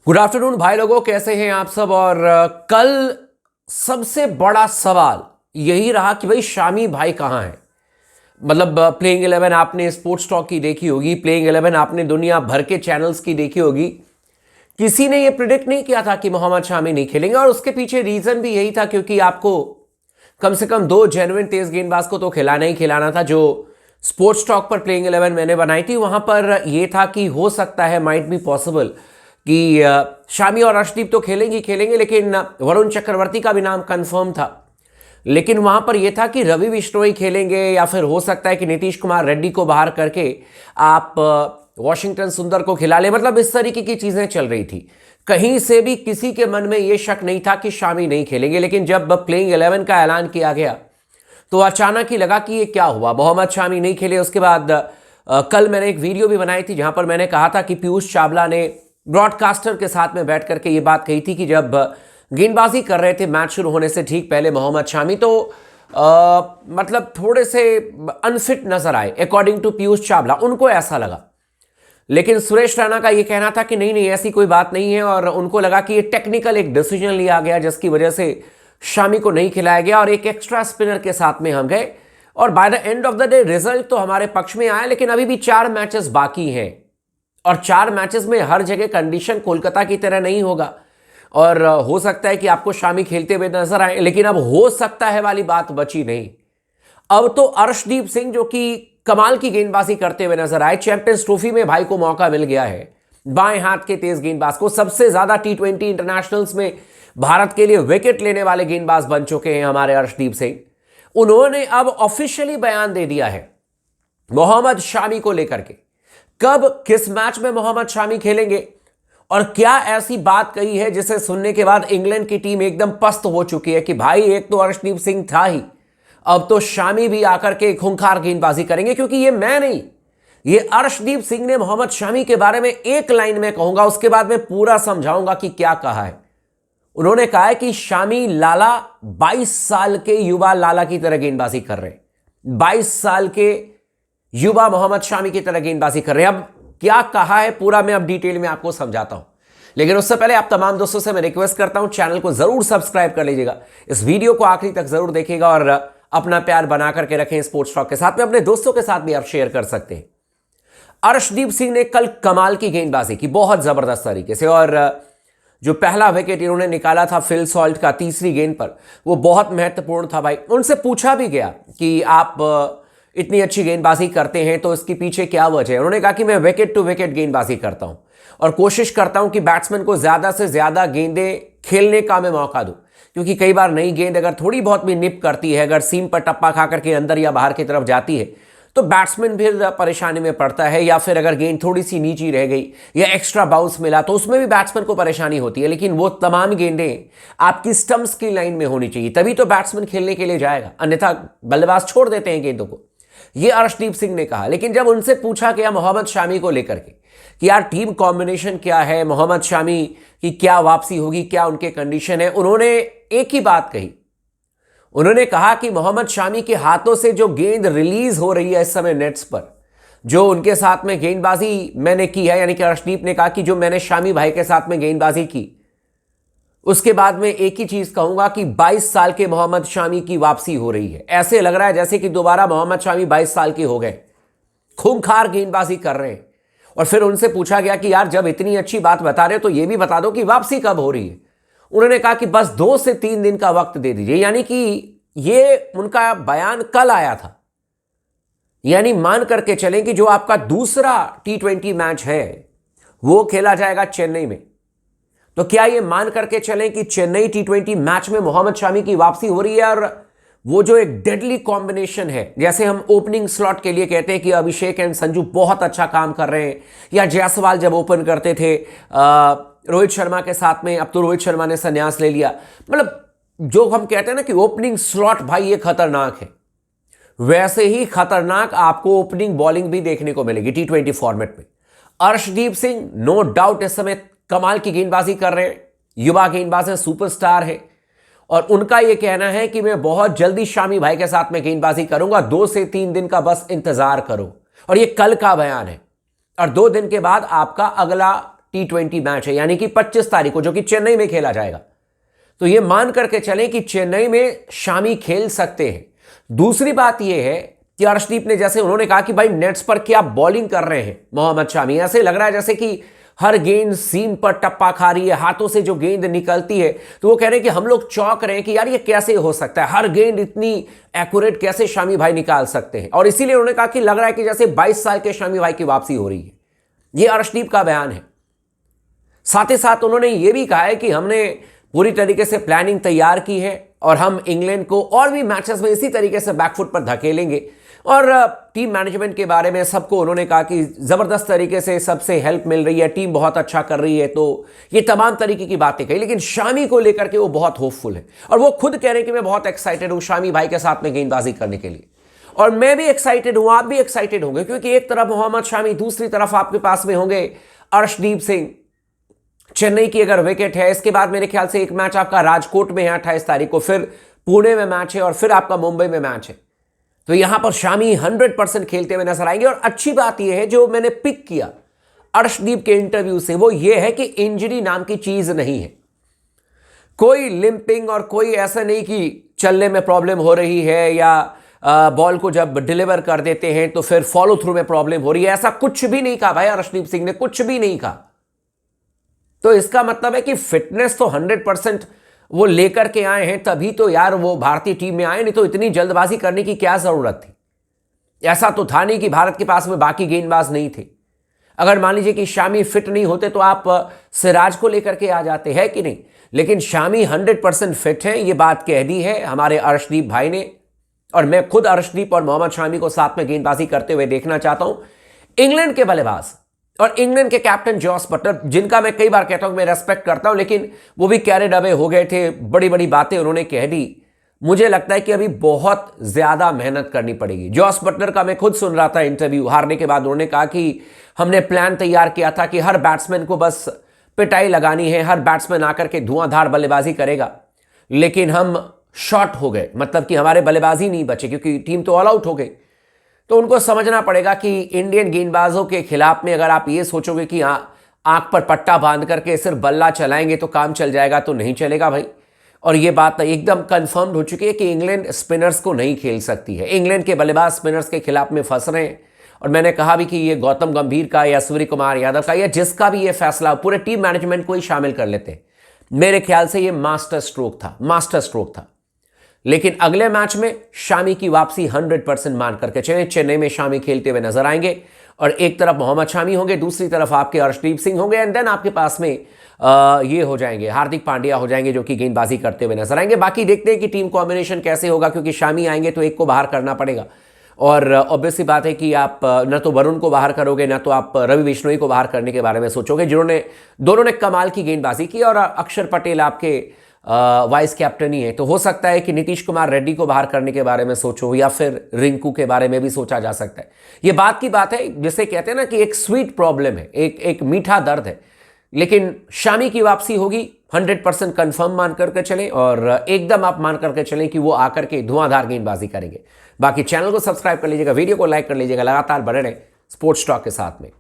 Good afternoon भाई लोगों, कैसे हैं आप सब। और कल सबसे बड़ा सवाल यही रहा कि भाई शामी भाई कहाँ हैं। मतलब प्लेइंग 11 आपने स्पोर्ट्स टॉक की देखी होगी, प्लेइंग 11 आपने दुनिया भर के चैनल्स की देखी होगी। किसी ने यह प्रिडिक्ट नहीं किया था कि मोहम्मद शामी नहीं खेलेंगे, और उसके पीछे रीजन भी यही था क्योंकि आपको कम से कम दो जेन्युइन तेज गेंदबाज को तो खिलाना ही खिलाना था। जो स्पोर्ट्स टॉक पर प्लेइंग 11 मैंने बनाई थी वहां पर यह था कि हो सकता है, माइट बी पॉसिबल कि शामी और अर्शदीप तो खेलेंगे, लेकिन वरुण चक्रवर्ती का भी नाम कंफर्म था। लेकिन वहां पर यह था कि रवि बिश्नोई खेलेंगे, या फिर हो सकता है कि नीतीश कुमार रेड्डी को बाहर करके आप वॉशिंगटन सुंदर को खिला ले। मतलब इस तरीके की चीजें चल रही थी। कहीं से भी किसी के मन में यह शक नहीं था कि शामी नहीं खेलेंगे। लेकिन जब प्लेइंग 11 का ऐलान किया गया तो अचानक ही लगा कि ये क्या हुआ, मोहम्मद शामी नहीं खेले। उसके बाद कल मैंने एक वीडियो भी बनाई थी जहां पर मैंने कहा था कि पीयूष चावला ने ब्रॉडकास्टर के साथ में बैठ करके ये बात कही थी कि जब गेंदबाजी कर रहे थे मैच शुरू होने से ठीक पहले मोहम्मद शामी, तो मतलब थोड़े से अनफिट नजर आए अकॉर्डिंग टू पीयूष चावला, उनको ऐसा लगा। लेकिन सुरेश रैना का ये कहना था कि नहीं ऐसी कोई बात नहीं है, और उनको लगा कि ये टेक्निकल एक डिसीजन लिया गया जिसकी वजह से शामी को नहीं खिलाया गया और एक एक्स्ट्रा स्पिनर के साथ में हम गए। और by the end of the day result तो हमारे पक्ष में आया, लेकिन अभी भी 4 मैचेस बाकी हैं, और 4 मैचेस में हर जगह कंडीशन कोलकाता की तरह नहीं होगा। और हो सकता है कि आपको शामी खेलते हुए नजर आए, लेकिन अब हो सकता है वाली बात बची नहीं। अब तो अर्शदीप सिंह जो कि कमाल की गेंदबाजी करते हुए नजर आए, चैंपियंस ट्रॉफी में भाई को मौका मिल गया है। बाएं हाथ के तेज गेंदबाज को, सबसे ज्यादा T20 इंटरनेशनल्स में भारत के लिए विकेट लेने वाले गेंदबाज बन चुके हैं हमारे अर्शदीप सिंह। उन्होंने अब ऑफिशियली बयान दे दिया है मोहम्मद शामी को लेकर के, कब किस मैच में मोहम्मद शामी खेलेंगे, और क्या ऐसी बात कही है जिसे सुनने के बाद इंग्लैंड की टीम एकदम पस्त हो चुकी है कि भाई एक तो अर्शदीप सिंह था ही, अब तो शामी भी आकर के खूंखार गेंदबाजी करेंगे। क्योंकि ये मैं नहीं, ये अर्शदीप सिंह ने मोहम्मद शामी के बारे में एक लाइन में कहूंगा, उसके बाद मैं पूरा समझाऊंगा कि क्या कहा है। उन्होंने कहा है कि शामी लाला 22 साल के युवा लाला की तरह गेंदबाजी कर रहे हैं, 22 साल के युवा मोहम्मद शामी की तरह गेंदबाजी कर रहे हैं। अब क्या कहा है पूरा मैं अब डिटेल में आपको समझाता हूं, लेकिन उससे पहले आप तमाम दोस्तों से मैं रिक्वेस्ट करता हूं चैनल को जरूर सब्सक्राइब कर लीजिएगा, इस वीडियो को आखिरी तक जरूर देखिएगा, और अपना प्यार बना करके रखें स्पोर्ट्स टॉक के साथ में। अपने दोस्तों के साथ भी आप शेयर कर सकते हैं। अर्शदीप सिंह ने कल कमाल की गेंदबाजी की, बहुत जबरदस्त तरीके से, और जो पहला विकेट इन्होंने निकाला था फिल सॉल्ट का तीसरी गेंद पर, वो बहुत महत्वपूर्ण था भाई। उनसे पूछा भी गया कि आप इतनी अच्छी गेंदबाजी करते हैं तो इसके पीछे क्या वजह है। उन्होंने कहा कि मैं विकेट टू विकेट गेंदबाजी करता हूं और कोशिश करता हूं कि बैट्समैन को ज्यादा से ज्यादा गेंदें खेलने का मैं मौका दूं, क्योंकि कई बार नई गेंद अगर थोड़ी बहुत भी निप करती है, अगर सीम पर टप्पा खा करके अंदर या बाहर की तरफ जाती है, तो बैट्समैन फिर परेशानी में पड़ता है, या फिर अगर गेंद थोड़ी सी नीची रह गई या एक्स्ट्रा बाउंस मिला तो उसमें भी बैट्समैन को परेशानी होती है। लेकिन वो तमाम गेंदें आपकी स्टंप्स की लाइन में होनी चाहिए, तभी तो बैट्समैन खेलने के लिए जाएगा, अन्यथा बल्लेबाज छोड़ देते हैं गेंदों को। ये अर्शदीप सिंह ने कहा। लेकिन जब उनसे पूछा गया मोहम्मद शामी को लेकर के कि यार टीम कॉम्बिनेशन क्या है, मोहम्मद शामी की क्या वापसी होगी, क्या उनके कंडीशन है, उन्होंने एक ही बात कही। उन्होंने कहा कि मोहम्मद शामी के हाथों से जो गेंद रिलीज हो रही है इस समय नेट्स पर, जो उनके साथ में गेंदबाजी मैंने की है, यानी कि अर्शदीप ने कहा कि जो मैंने शामी भाई के साथ में गेंदबाजी की, उसके बाद में एक ही चीज कहूंगा कि 22 साल के मोहम्मद शामी की वापसी हो रही है। ऐसे लग रहा है जैसे कि दोबारा मोहम्मद शामी 22 साल के हो गए, खूंखार गेंदबाजी कर रहे हैं। और फिर उनसे पूछा गया कि यार जब इतनी अच्छी बात बता रहे हो तो ये भी बता दो कि वापसी कब हो रही है। उन्होंने कहा कि बस 2 से 3 दिन का वक्त दे दीजिए, यानी कि ये उनका बयान कल आया था। यानी मान करके चलें कि जो आपका दूसरा T20 मैच है वो खेला जाएगा चेन्नई में, तो क्या ये मान करके चलें कि चेन्नई T20 मैच में मोहम्मद शामी की वापसी हो रही है। और वो जो एक डेडली कॉम्बिनेशन है, जैसे हम ओपनिंग स्लॉट के लिए कहते हैं कि अभिषेक एंड संजू बहुत अच्छा काम कर रहे हैं, या जायसवाल जब ओपन करते थे रोहित शर्मा के साथ में, अब तो रोहित शर्मा ने संन्यास ले लिया। मतलब जो हम कहते हैं ना कि ओपनिंग स्लॉट भाई ये खतरनाक है, वैसे ही खतरनाक आपको ओपनिंग बॉलिंग भी देखने को मिलेगी T20 फॉर्मेट में। अर्शदीप सिंह नो डाउट इस समय कमाल की गेंदबाजी कर रहे हैं, युवा गेंदबाज हैं, सुपरस्टार है, और उनका यह कहना है कि मैं बहुत जल्दी शामी भाई के साथ में गेंदबाजी करूंगा, 2 से 3 दिन का बस इंतजार करो। और यह कल का बयान है, और 2 दिन के बाद आपका अगला T20 मैच है, यानी कि 25 तारीख को, जो कि चेन्नई में खेला जाएगा। तो ये मान करके चलें कि चेन्नई में शामी खेल सकते हैं। दूसरी बात यह है कि अर्शदीप ने, जैसे उन्होंने कहा कि भाई नेट्स पर क्या बॉलिंग कर रहे हैं मोहम्मद शामी, ऐसे लग रहा है जैसे कि हर गेंद सीम पर टप्पा खा रही है, हाथों से जो गेंद निकलती है। तो वो कह रहे हैं कि हम लोग चौंक रहे हैं कि यार ये कैसे हो सकता है, हर गेंद इतनी एक्यूरेट कैसे शामी भाई निकाल सकते हैं। और इसीलिए उन्होंने कहा कि लग रहा है कि जैसे 22 साल के शामी भाई की वापसी हो रही है। ये अर्शदीप का बयान है। साथ ही साथ उन्होंने ये भी कहा है कि हमने पूरी तरीके से प्लानिंग तैयार की है और हम इंग्लैंड को और भी मैचेस में इसी तरीके से बैकफुट पर धकेलेंगे। और टीम मैनेजमेंट के बारे में सबको उन्होंने कहा कि ज़बरदस्त तरीके से सबसे हेल्प मिल रही है, टीम बहुत अच्छा कर रही है। तो ये तमाम तरीके की बातें कही, लेकिन शामी को लेकर के वो बहुत होपफुल है और वो खुद कह रहे हैं कि मैं बहुत एक्साइटेड हूँ शामी भाई के साथ में गेंदबाजी करने के लिए। और मैं भी एक्साइटेड हूँ, आप भी एक्साइटेड होंगे, क्योंकि एक तरफ मोहम्मद शामी, दूसरी तरफ आपके पास में होंगे अर्शदीप सिंह। चेन्नई की अगर विकेट है, इसके बाद मेरे ख्याल से एक मैच आपका राजकोट में है 28 तारीख को, फिर पुणे में मैच है और फिर आपका मुंबई में मैच है। तो यहां पर शामी 100% खेलते हुए नजर आएंगे। और अच्छी बात यह है जो मैंने पिक किया अर्शदीप के इंटरव्यू से, वो ये है कि इंजरी नाम की चीज नहीं है। कोई लिंपिंग और कोई ऐसा नहीं कि चलने में प्रॉब्लम हो रही है या बॉल को जब डिलीवर कर देते हैं तो फिर फॉलो थ्रू में प्रॉब्लम हो रही है, ऐसा कुछ भी नहीं कहा भाई अर्शदीप सिंह ने, कुछ भी नहीं कहा। तो इसका मतलब है कि फिटनेस तो 100% वो लेकर के आए हैं, तभी तो यार वो भारतीय टीम में आए, नहीं तो इतनी जल्दबाजी करने की क्या जरूरत थी। ऐसा तो था नहीं कि भारत के पास में बाकी गेंदबाज नहीं थे। अगर मान लीजिए कि शामी फिट नहीं होते तो आप सिराज को लेकर के आ जाते हैं कि नहीं, लेकिन शामी 100% फिट है, ये बात कह दी है हमारे अर्शदीप भाई ने। और मैं खुद अर्शदीप और मोहम्मद शामी को साथ में गेंदबाजी करते हुए देखना चाहता हूं। इंग्लैंड के बल्लेबाज और इंग्लैंड के कैप्टन जॉस बटलर, जिनका मैं कई बार कहता हूं मैं रेस्पेक्ट करता हूं, लेकिन वो भी कैरिड अवे हो गए थे, बड़ी बड़ी बातें उन्होंने कह दी। मुझे लगता है कि अभी बहुत ज्यादा मेहनत करनी पड़ेगी। जॉस बटलर का मैं खुद सुन रहा था इंटरव्यू, हारने के बाद उन्होंने कहा कि हमने प्लान तैयार किया था कि हर बैट्समैन को बस पिटाई लगानी है, हर बैट्समैन आकर के धुआंधार बल्लेबाजी करेगा, लेकिन हम शॉर्ट हो गए, मतलब कि हमारे बल्लेबाजी नहीं बचे क्योंकि टीम तो ऑल आउट हो गई। तो उनको समझना पड़ेगा कि इंडियन गेंदबाजों के खिलाफ में अगर आप ये सोचोगे कि आंख पर पट्टा बांध करके सिर्फ बल्ला चलाएंगे तो काम चल जाएगा, तो नहीं चलेगा भाई। और ये बात एकदम कंफर्म्ड हो चुकी है कि इंग्लैंड स्पिनर्स को नहीं खेल सकती है। इंग्लैंड के बल्लेबाज स्पिनर्स के खिलाफ में फंस रहे हैं। और मैंने कहा भी कि ये गौतम गंभीर का या सूर्य कुमार यादव का या जिसका भी ये फैसला, पूरे टीम मैनेजमेंट को ही शामिल कर लेते हैं। मेरे ख्याल से ये मास्टर स्ट्रोक था। लेकिन अगले मैच में शामी की वापसी 100% मान करके चले। चेन्नई में शामी खेलते हुए नजर आएंगे और एक तरफ मोहम्मद शामी होंगे, दूसरी तरफ आपके अर्शदीप सिंह होंगे, एंड देन आपके पास में ये हो जाएंगे, हार्दिक पांड्या हो जाएंगे, जो कि गेंदबाजी करते हुए नजर आएंगे। बाकी देखते हैं कि टीम कॉम्बिनेशन कैसे होगा, क्योंकि शामी आएंगे तो एक को बाहर करना पड़ेगा। और ऑब्वियसली बात है कि आप न तो वरुण को बाहर करोगे, न तो आप रवि बिश्नोई को बाहर करने के बारे में सोचोगे, जिन्होंने दोनों ने कमाल की गेंदबाजी की। और अक्षर पटेल आपके वाइस कैप्टन ही है, तो हो सकता है कि नीतीश कुमार रेड्डी को बाहर करने के बारे में सोचो, या फिर रिंकू के बारे में भी सोचा जा सकता है। ये बात की बात है, जिसे कहते हैं ना कि एक स्वीट प्रॉब्लम है, एक मीठा दर्द है। लेकिन शामी की वापसी होगी 100% कंफर्म मान करके चलें, और एकदम आप मान करके चलें कि वो आकर के धुआंधार गेंदबाजी करेंगे। बाकी चैनल को सब्सक्राइब कर लीजिएगा, वीडियो को लाइक कर लीजिएगा, लगातार बने रहें स्पोर्ट्स टॉक के साथ में।